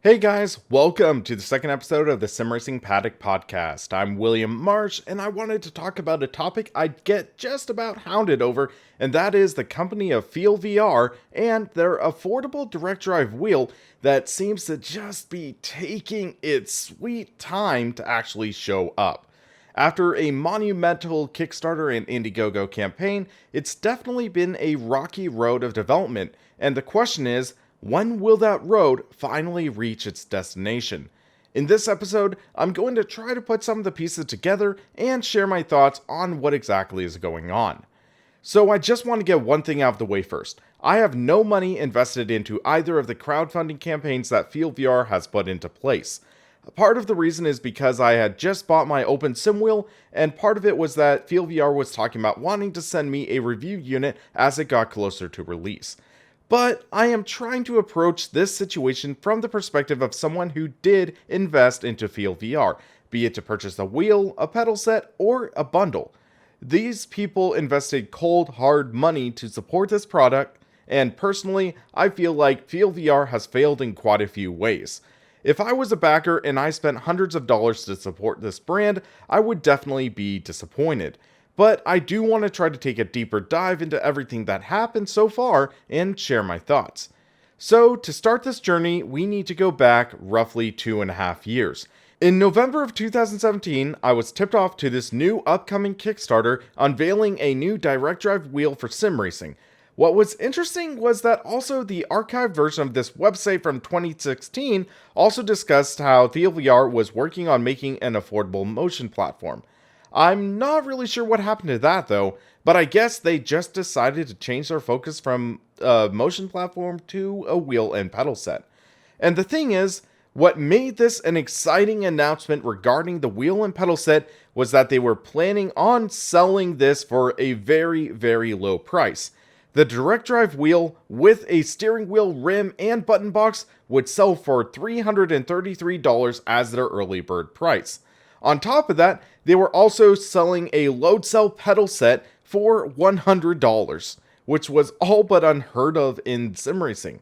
Hey guys, welcome to the second episode of the Sim Racing Paddock podcast. I'm William Marsh, and I wanted to talk about a topic I get just about hounded over, and that is the company of Feel VR and their affordable direct drive wheel that seems to just be taking its sweet time to actually show up. After a monumental Kickstarter and Indiegogo campaign, it's definitely been a rocky road of development, and the question is, when will that road finally reach its destination? In this episode, I'm going to try to put some of the pieces together and share my thoughts on what exactly is going on. So I just want to get one thing out of the way first. I have no money invested into either of the crowdfunding campaigns that Field VR has put into place. Part of the reason is because I had just bought my open sim wheel, and part of it was that Field VR was talking about wanting to send me a review unit as it got closer to release. But I am trying to approach this situation from the perspective of someone who did invest into Field VR, be it to purchase a wheel, a pedal set, or a bundle. These people invested cold, hard money to support this product, and personally, I feel like Field VR has failed in quite a few ways. If I was a backer and I spent hundreds of dollars to support this brand, I would definitely be disappointed. But I do want to try to take a deeper dive into everything that happened so far and share my thoughts. So to start this journey, we need to go back roughly 2.5 years. In November of 2017, I was tipped off to this new upcoming Kickstarter unveiling a new direct drive wheel for sim racing. What was interesting was that also the archived version of this website from 2016 also discussed how TheoVR was working on making an affordable motion platform. I'm not really sure what happened to that though, but I guess they just decided to change their focus from a motion platform to a wheel and pedal set. And the thing is, what made this an exciting announcement regarding the wheel and pedal set was that they were planning on selling this for a very, very low price. The direct drive wheel with a steering wheel, rim, and button box would sell for $333 as their early bird price. On top of that, they were also selling a load cell pedal set for $100, which was all but unheard of in sim racing.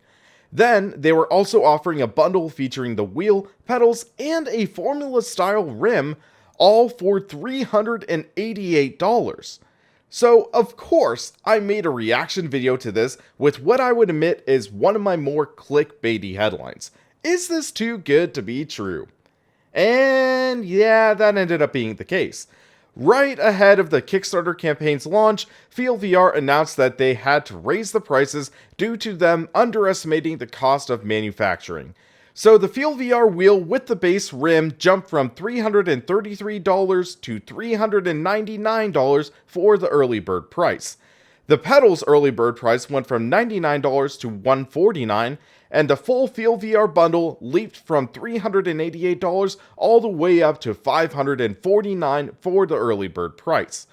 Then, they were also offering a bundle featuring the wheel, pedals, and a Formula-style rim, all for $388. So, of course, I made a reaction video to this with what I would admit is one of my more clickbaity headlines. Is this too good to be true? And yeah, that ended up being the case. Right ahead of the Kickstarter campaign's launch, Field VR announced that they had to raise the prices due to them underestimating the cost of manufacturing. So the Field VR wheel with the base rim jumped from $333 to $399 for the early bird price. The pedals early bird price went from $99 to $149, and the full Field VR bundle leaped from $388 all the way up to $549 for the early bird price.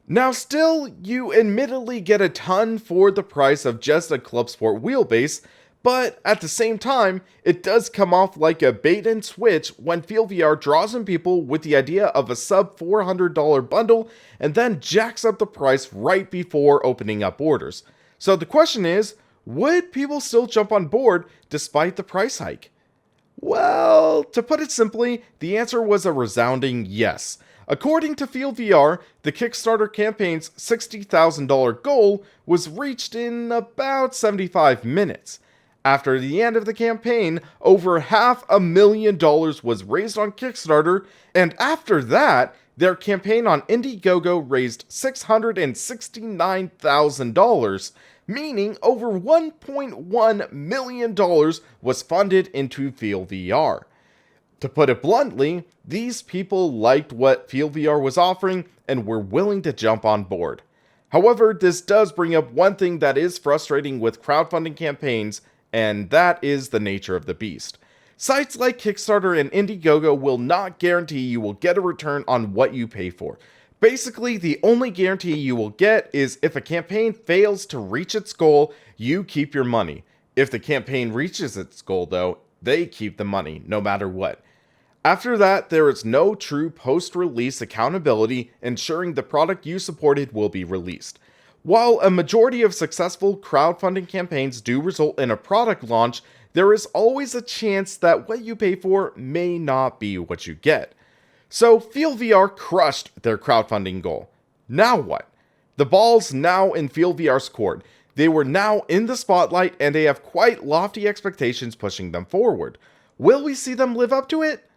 Now still, you admittedly get a ton for the price of just a Club Sport wheelbase, but at the same time, it does come off like a bait and switch when Field VR draws in people with the idea of a sub $400 bundle and then jacks up the price right before opening up orders. So the question is, would people still jump on board despite the price hike? Well, to put it simply, the answer was a resounding yes. According to Field VR, the Kickstarter campaign's $60,000 goal was reached in about 75 minutes. After the end of the campaign, over $500,000 was raised on Kickstarter, and after that, their campaign on Indiegogo raised $669,000, meaning over $1.1 million was funded into Field VR. To put it bluntly, these people liked what Field VR was offering and were willing to jump on board. However, this does bring up one thing that is frustrating with crowdfunding campaigns, and that is the nature of the beast. Sites like Kickstarter and Indiegogo will not guarantee you will get a return on what you pay for. Basically, the only guarantee you will get is if a campaign fails to reach its goal, you keep your money. If the campaign reaches its goal though, they keep the money, no matter what. After that, there is no true post-release accountability ensuring the product you supported will be released. While a majority of successful crowdfunding campaigns do result in a product launch, there is always a chance that what you pay for may not be what you get. So Feel VR crushed their crowdfunding goal. Now what? The ball's now in Feel VR's court. They were now in the spotlight and they have quite lofty expectations pushing them forward. Will we see them live up to it?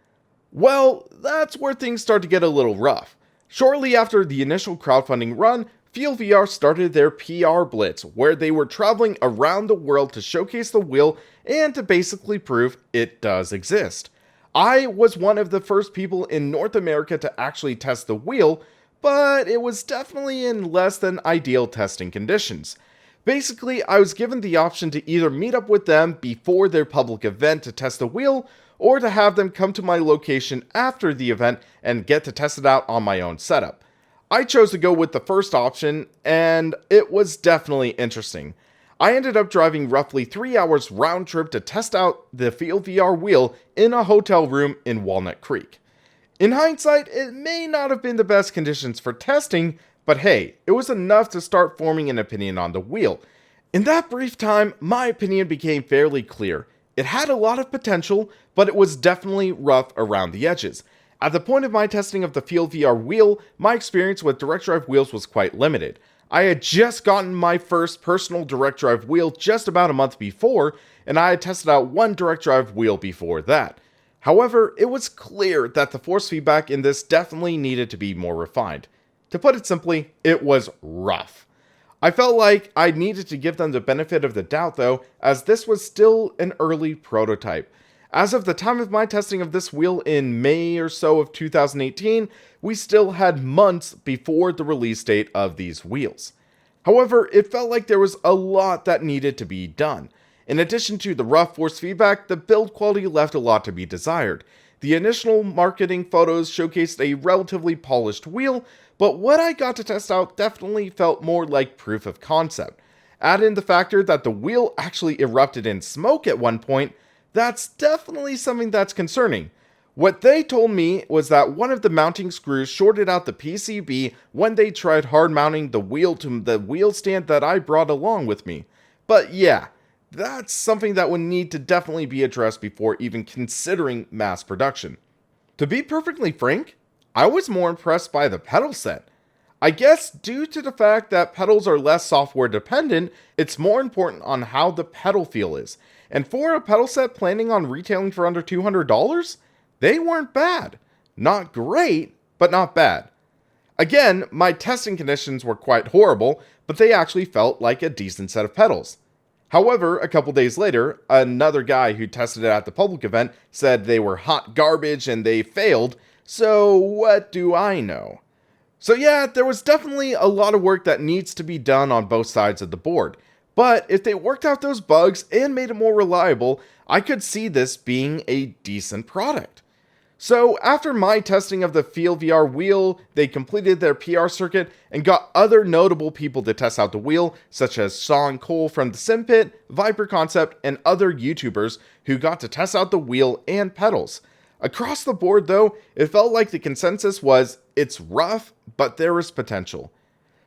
Well, that's where things start to get a little rough. Shortly after the initial crowdfunding run, Feel VR started their PR blitz, where they were traveling around the world to showcase the wheel and to basically prove it does exist. I was one of the first people in North America to actually test the wheel, but it was definitely in less than ideal testing conditions. Basically, I was given the option to either meet up with them before their public event to test the wheel, or to have them come to my location after the event and get to test it out on my own setup. I chose to go with the first option, and it was definitely interesting. I ended up driving roughly 3 hours round trip to test out the Feel VR wheel in a hotel room in Walnut Creek. In hindsight, it may not have been the best conditions for testing, but hey, it was enough to start forming an opinion on the wheel. In that brief time, my opinion became fairly clear. It had a lot of potential, but it was definitely rough around the edges. At the point of my testing of the Feel VR wheel, my experience with direct drive wheels was quite limited. I had just gotten my first personal direct drive wheel just about a month before, and I had tested out one direct drive wheel before that. However, it was clear that the force feedback in this definitely needed to be more refined. To put it simply, it was rough. I felt like I needed to give them the benefit of the doubt though, as this was still an early prototype. As of the time of my testing of this wheel in May or so of 2018, we still had months before the release date of these wheels. However, it felt like there was a lot that needed to be done. In addition to the rough force feedback, the build quality left a lot to be desired. The initial marketing photos showcased a relatively polished wheel, but what I got to test out definitely felt more like proof of concept. Add in the factor that the wheel actually erupted in smoke at one point, that's definitely something that's concerning. What they told me was that one of the mounting screws shorted out the PCB when they tried hard mounting the wheel to the wheel stand that I brought along with me. But yeah, that's something that would need to definitely be addressed before even considering mass production. To be perfectly frank, I was more impressed by the pedal set. I guess due to the fact that pedals are less software dependent, it's more important on how the pedal feel is. And for a pedal set planning on retailing for under $200, they weren't bad. Not great, but not bad. Again, my testing conditions were quite horrible, but they actually felt like a decent set of pedals. However, a couple days later, another guy who tested it at the public event said they were hot garbage and they failed, so what do I know? So yeah, there was definitely a lot of work that needs to be done on both sides of the board. But if they worked out those bugs and made it more reliable, I could see this being a decent product. So after my testing of the Feel VR wheel, they completed their PR circuit and got other notable people to test out the wheel, such as Sean Cole from the Simpit, Viper Concept, and other YouTubers who got to test out the wheel and pedals. Across the board though, it felt like the consensus was, it's rough, but there is potential.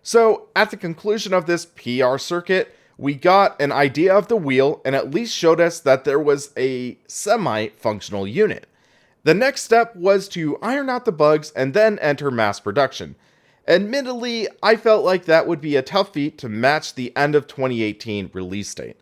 So at the conclusion of this PR circuit, we got an idea of the wheel and at least showed us that there was a semi-functional unit. The next step was to iron out the bugs and then enter mass production. Admittedly, I felt like that would be a tough feat to match the end of 2018 release date.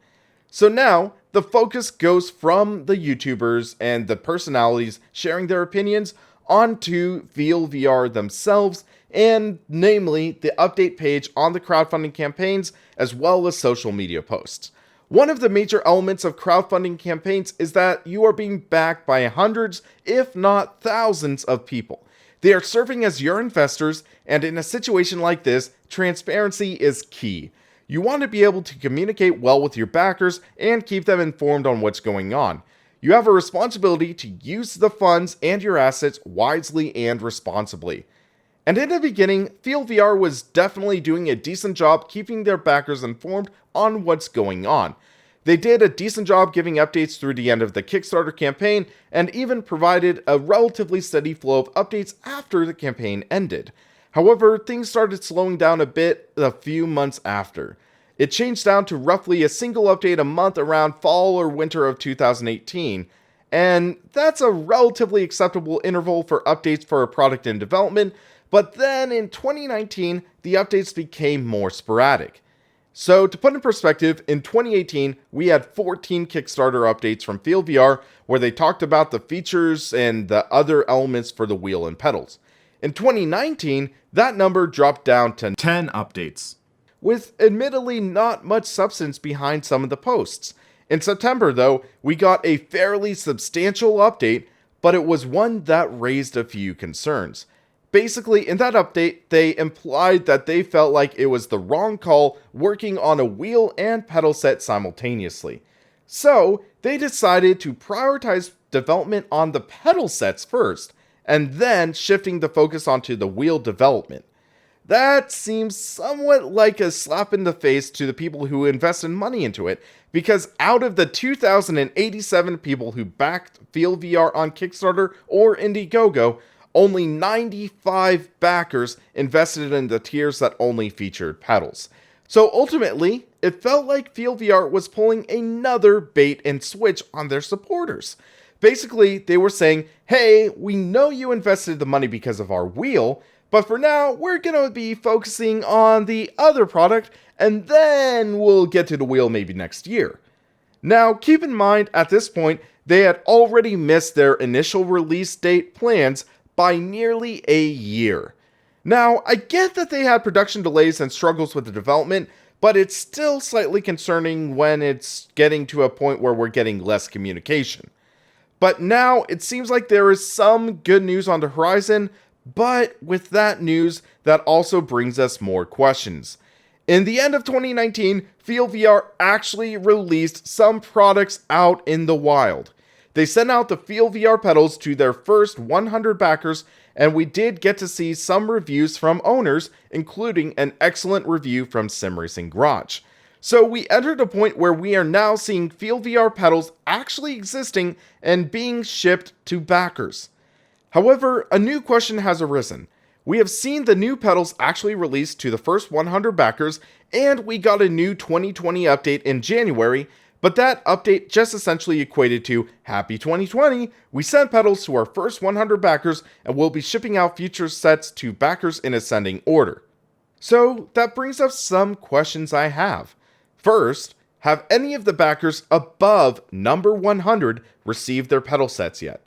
So now, the focus goes from the YouTubers and the personalities sharing their opinions onto Feel VR themselves, and namely the update page on the crowdfunding campaigns as well as social media posts. One of the major elements of crowdfunding campaigns is that you are being backed by hundreds, if not thousands of people. They are serving as your investors, and in a situation like this, transparency is key. You want to be able to communicate well with your backers and keep them informed on what's going on. You have a responsibility to use the funds and your assets wisely and responsibly. And in the beginning, Feel VR was definitely doing a decent job keeping their backers informed on what's going on. They did a decent job giving updates through the end of the Kickstarter campaign, and even provided a relatively steady flow of updates after the campaign ended. However, things started slowing down a bit a few months after. It changed down to roughly a single update a month around fall or winter of 2018, and that's a relatively acceptable interval for updates for a product in development, but then in 2019, the updates became more sporadic. So to put in perspective, in 2018, we had 14 Kickstarter updates from FieldVR where they talked about the features and the other elements for the wheel and pedals. In 2019, that number dropped down to 10 updates, with admittedly not much substance behind some of the posts. In September, though, we got a fairly substantial update, but it was one that raised a few concerns. Basically, in that update, they implied that they felt like it was the wrong call working on a wheel and pedal set simultaneously. So, they decided to prioritize development on the pedal sets first, and then shifting the focus onto the wheel development. That seems somewhat like a slap in the face to the people who invested money into it, because out of the 2,087 people who backed FieldVR on Kickstarter or Indiegogo, only 95 backers invested in the tiers that only featured pedals. So ultimately, it felt like FieldVR was pulling another bait and switch on their supporters. Basically, they were saying, hey, we know you invested the money because of our wheel, but for now, we're going to be focusing on the other product, and then we'll get to the wheel maybe next year. Now, keep in mind, at this point, they had already missed their initial release date plans by nearly a year. Now, I get that they had production delays and struggles with the development, but it's still slightly concerning when it's getting to a point where we're getting less communication. But now, it seems like there is some good news on the horizon, but with that news, that also brings us more questions. In the end of 2019, FieldVR actually released some products out in the wild. They sent out the FieldVR pedals to their first 100 backers, and we did get to see some reviews from owners, including an excellent review from SimRacing Garage. So we entered a point where we are now seeing FieldVR pedals actually existing and being shipped to backers. However, a new question has arisen. We have seen the new pedals actually released to the first 100 backers, and we got a new 2020 update in January, but that update just essentially equated to, Happy 2020, we sent pedals to our first 100 backers and we'll be shipping out future sets to backers in ascending order. So that brings up some questions I have. First, have any of the backers above number 100 received their pedal sets yet?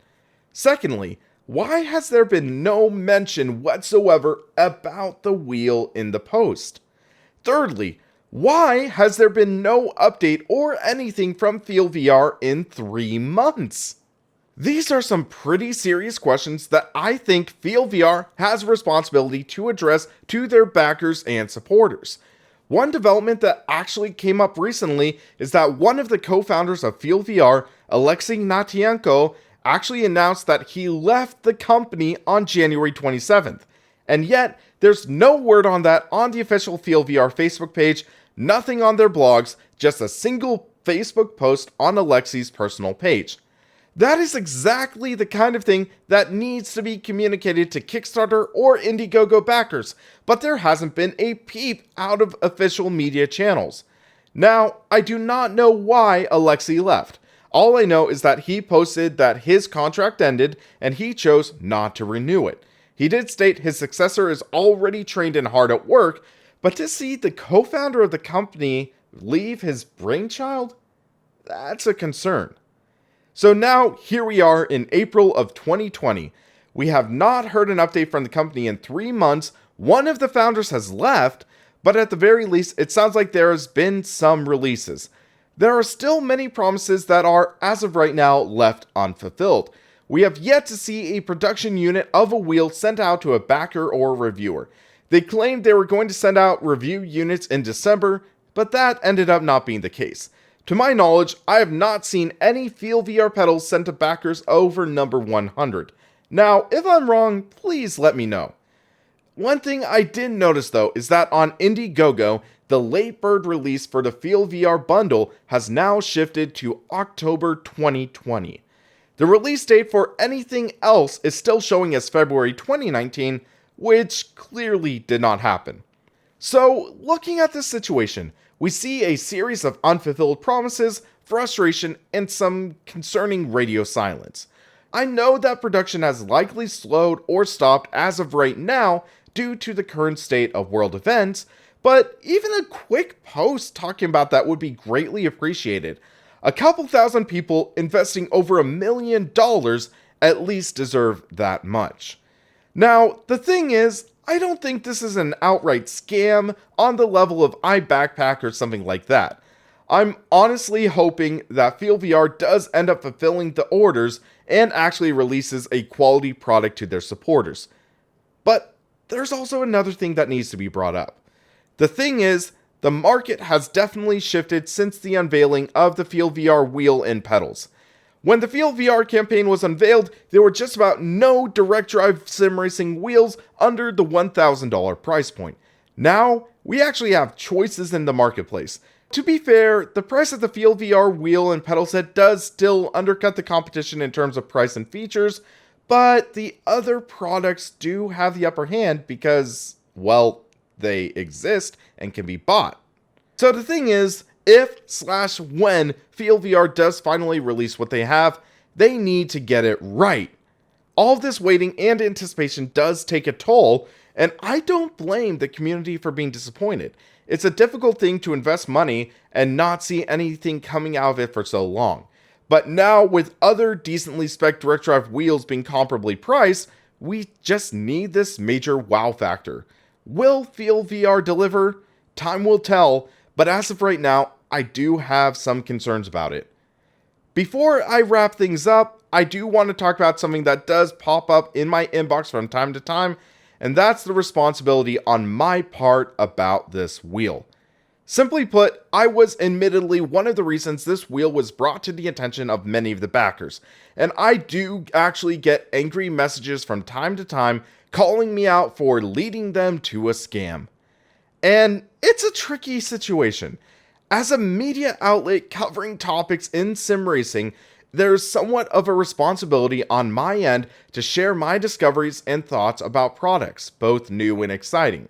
Secondly, why has there been no mention whatsoever about the wheel in the post? Thirdly, why has there been no update or anything from FieldVR in 3 months? These are some pretty serious questions that I think FieldVR has a responsibility to address to their backers and supporters. One development that actually came up recently is that one of the co-founders of FieldVR, Alexei Natienko, actually announced that he left the company on January 27th. And yet, there's no word on that on the official FieldVR Facebook page, nothing on their blogs, just a single Facebook post on Alexei's personal page. That is exactly the kind of thing that needs to be communicated to Kickstarter or Indiegogo backers, but there hasn't been a peep out of official media channels. Now, I do not know why Alexei left. All I know is that he posted that his contract ended and he chose not to renew it. He did state his successor is already trained and hard at work, but to see the co-founder of the company leave his brainchild, that's a concern. So now, here we are in April of 2020. We have not heard an update from the company in 3 months. One of the founders has left, but at the very least, it sounds like there has been some releases. There are still many promises that are, as of right now, left unfulfilled. We have yet to see a production unit of a wheel sent out to a backer or reviewer. They claimed they were going to send out review units in December, but that ended up not being the case. To my knowledge, I have not seen any FieldVR pedals sent to backers over number 100. Now, if I'm wrong, please let me know. One thing I did notice though is that on Indiegogo, the late bird release for the FieldVR bundle has now shifted to October 2020. The release date for anything else is still showing as February 2019, which clearly did not happen. So, looking at this situation, we see a series of unfulfilled promises, frustration, and some concerning radio silence. I know that production has likely slowed or stopped as of right now due to the current state of world events, but even a quick post talking about that would be greatly appreciated. A couple thousand people investing over $1 million at least deserve that much. Now, the thing is, I don't think this is an outright scam on the level of iBackpack or something like that. I'm honestly hoping that FieldVR does end up fulfilling the orders and actually releases a quality product to their supporters. But there's also another thing that needs to be brought up. The thing is, the market has definitely shifted since the unveiling of the FieldVR wheel and pedals. When the FieldVR campaign was unveiled, there were just about no direct drive sim racing wheels under the $1,000 price point. Now, we actually have choices in the marketplace. To be fair, the price of the FieldVR wheel and pedal set does still undercut the competition in terms of price and features, but the other products do have the upper hand because, well, they exist and can be bought. So the thing is, if/when FieldVR does finally release what they have, they need to get it right. All of this waiting and anticipation does take a toll, and I don't blame the community for being disappointed. It's a difficult thing to invest money and not see anything coming out of it for so long. But now, with other decently spec'd direct drive wheels being comparably priced, we just need this major wow factor. Will FieldVR deliver? Time will tell, but as of right now, I do have some concerns about it. Before I wrap things up, I do want to talk about something that does pop up in my inbox from time to time, and that's the responsibility on my part about this wheel. Simply put, I was admittedly one of the reasons this wheel was brought to the attention of many of the backers, and I do actually get angry messages from time to time calling me out for leading them to a scam. And it's a tricky situation. As a media outlet covering topics in sim racing, there's somewhat of a responsibility on my end to share my discoveries and thoughts about products, both new and exciting.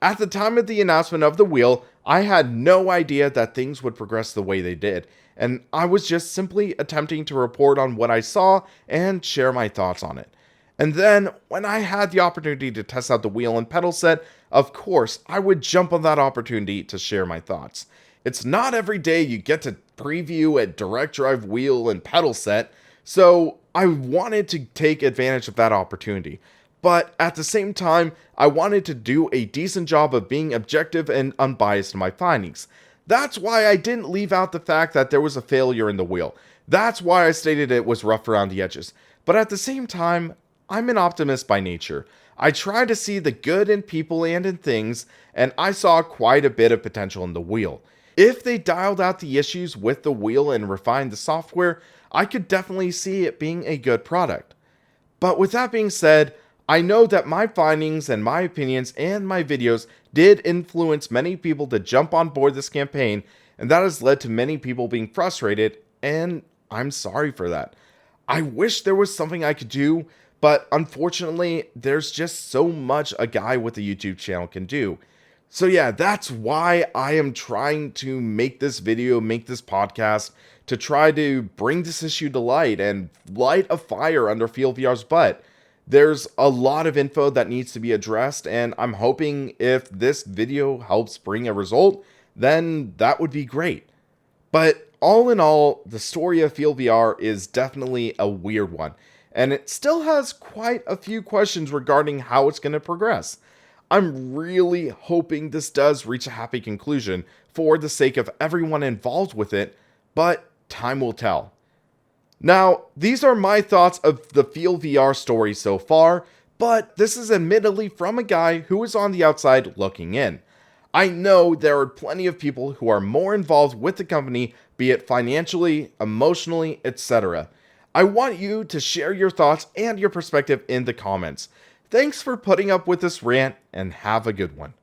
At the time of the announcement of the wheel, I had no idea that things would progress the way they did, and I was just simply attempting to report on what I saw and share my thoughts on it. And then, when I had the opportunity to test out the wheel and pedal set, of course, I would jump on that opportunity to share my thoughts. It's not every day you get to preview a direct drive wheel and pedal set, so I wanted to take advantage of that opportunity. But at the same time, I wanted to do a decent job of being objective and unbiased in my findings. That's why I didn't leave out the fact that there was a failure in the wheel. That's why I stated it was rough around the edges. But at the same time, I'm an optimist by nature. I try to see the good in people and in things, and I saw quite a bit of potential in the wheel. If they dialed out the issues with the wheel and refined the software, I could definitely see it being a good product. But with that being said, I know that my findings and my opinions and my videos did influence many people to jump on board this campaign, and that has led to many people being frustrated, and I'm sorry for that. I wish there was something I could do, but unfortunately, there's just so much a guy with a YouTube channel can do. So yeah, that's why I am trying to make this video, make this podcast, to try to bring this issue to light and light a fire under FieldVR's butt. There's a lot of info that needs to be addressed, and I'm hoping if this video helps bring a result, then that would be great. But all in all, the story of FieldVR is definitely a weird one, and it still has quite a few questions regarding how it's going to progress. I'm really hoping this does reach a happy conclusion for the sake of everyone involved with it, but time will tell. Now, these are my thoughts of the FieldVR story so far, but this is admittedly from a guy who is on the outside looking in. I know there are plenty of people who are more involved with the company, be it financially, emotionally, etc. I want you to share your thoughts and your perspective in the comments. Thanks for putting up with this rant, and have a good one.